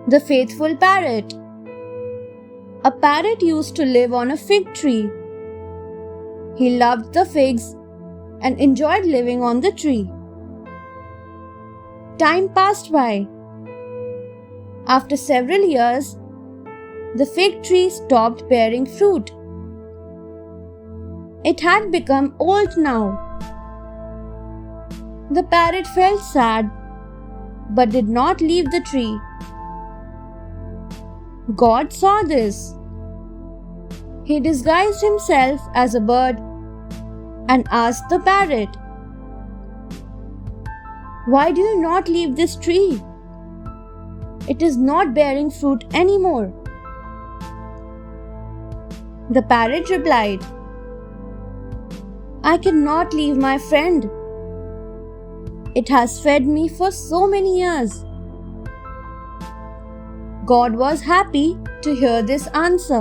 The faithful parrot. A parrot used to live on a fig tree. He loved the figs and enjoyed living on the tree. Time passed by. After several years, the fig tree stopped bearing fruit. It had become old now. The parrot felt sad but did not leave the tree. God saw this. He disguised himself as a bird and asked the parrot, "Why do you not leave this tree? It is not bearing fruit anymore." The parrot replied, "I cannot leave my friend. It has fed me for so many years." God was happy to hear this answer.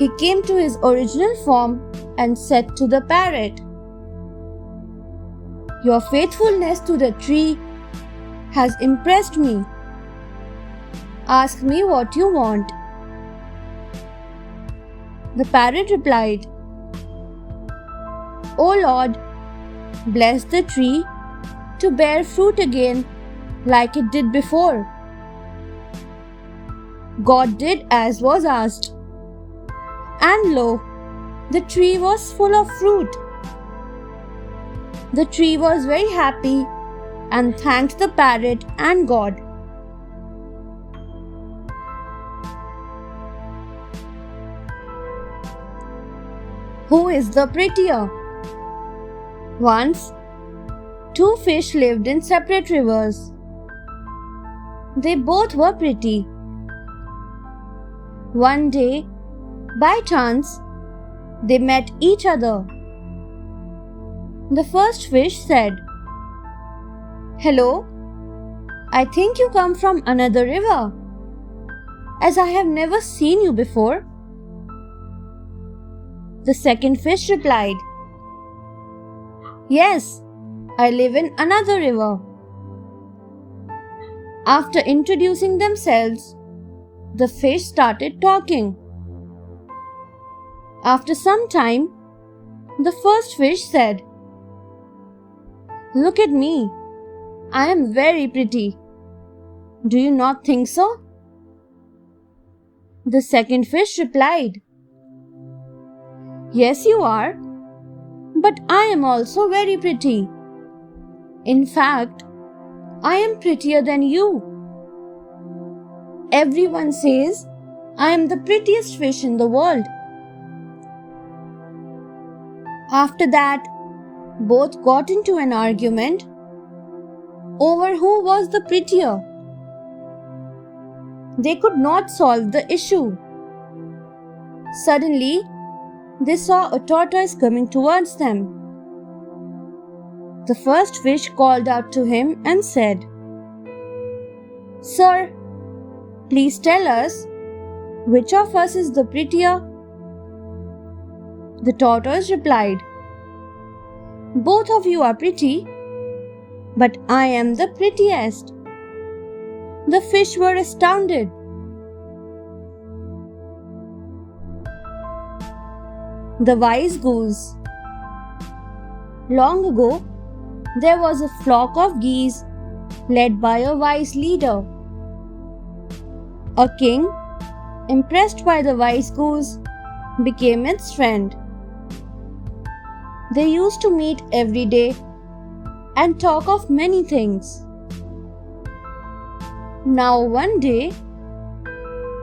He came to his original form and said to the parrot, "Your faithfulness to the tree has impressed me. Ask me what you want." The parrot replied, "O Lord, bless the tree to bear fruit again like it did before." God did as was asked, and lo, the tree was full of fruit. The tree was very happy and thanked the parrot and God. Who is the prettier? Once, two fish lived in separate rivers. They both were pretty. One day, by chance, they met each other. The first fish said, "Hello, I think you come from another river, as I have never seen you before." The second fish replied, "Yes, I live in another river." After introducing themselves, the fish started talking. After some time, the first fish said, "Look at me. I am very pretty. Do you not think so?" The second fish replied, "Yes, you are, but I am also very pretty. In fact, I am prettier than you. Everyone says I am the prettiest fish in the world." After that, both got into an argument over who was the prettier. They could not solve the issue. Suddenly, they saw a tortoise coming towards them. The first fish called out to him and said, "Sir, please tell us, which of us is the prettier?" The tortoise replied, "Both of you are pretty, but I am the prettiest." The fish were astounded. The wise goose. Long ago, there was a flock of geese led by a wise leader. A king, impressed by the wise goose, became its friend. They used to meet every day and talk of many things. Now one day,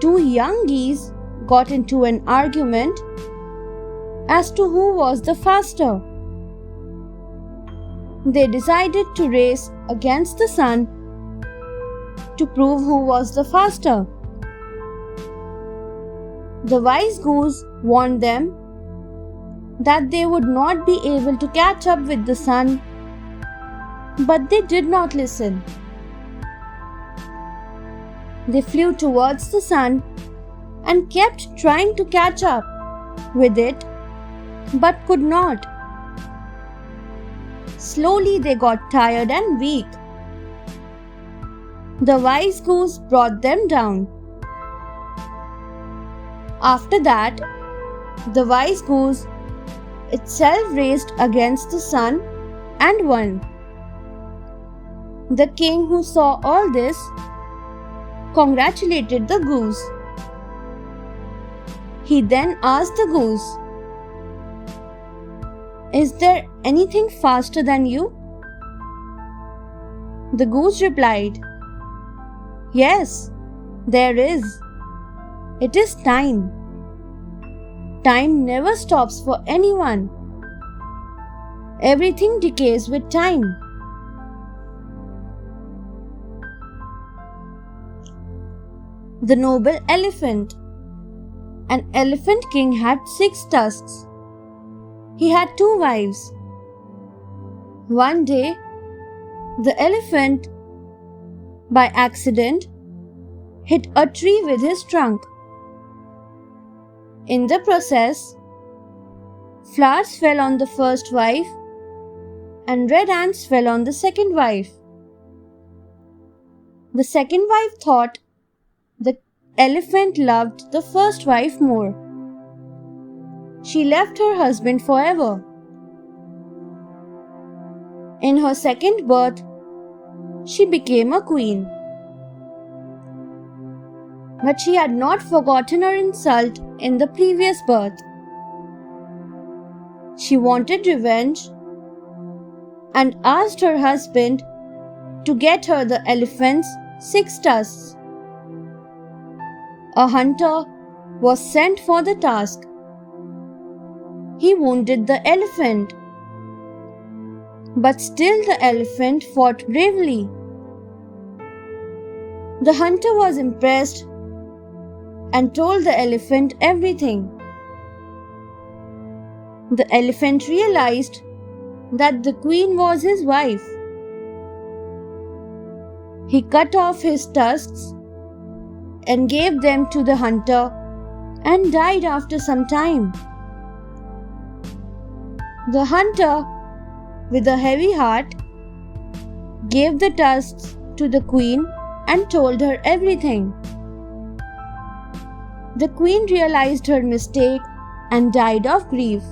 two young geese got into an argument as to who was the faster. They decided to race against the sun to prove who was the faster. The wise goose warned them that they would not be able to catch up with the sun, but they did not listen. They flew towards the sun and kept trying to catch up with it, but could not. Slowly they got tired and weak. The wise goose brought them down. After that, the wise goose itself raced against the sun and won. The king, who saw all this, congratulated the goose. He then asked the goose, "Is there anything faster than you?" The goose replied, "Yes, there is. It is time. Time never stops for anyone. Everything decays with time." The noble elephant. An elephant king had 6 tusks. He had 2 wives. One day, the elephant, by accident, hit a tree with his trunk. In the process, flowers fell on the first wife and red ants fell on the second wife. The second wife thought the elephant loved the first wife more. She left her husband forever. In her second birth, she became a queen. But she had not forgotten her insult in the previous birth. She wanted revenge and asked her husband to get her the elephant's 6 tusks. A hunter was sent for the task. He wounded the elephant, but still the elephant fought bravely. The hunter was impressed and told the elephant everything. The elephant realized that the queen was his wife. He cut off his tusks and gave them to the hunter and died after some time. The hunter, with a heavy heart, gave the tusks to the queen and told her everything. The queen realized her mistake and died of grief.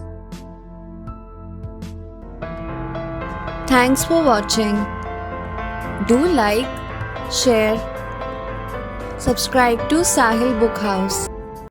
Thanks for watching. Do like, share, subscribe to Sahil Book House.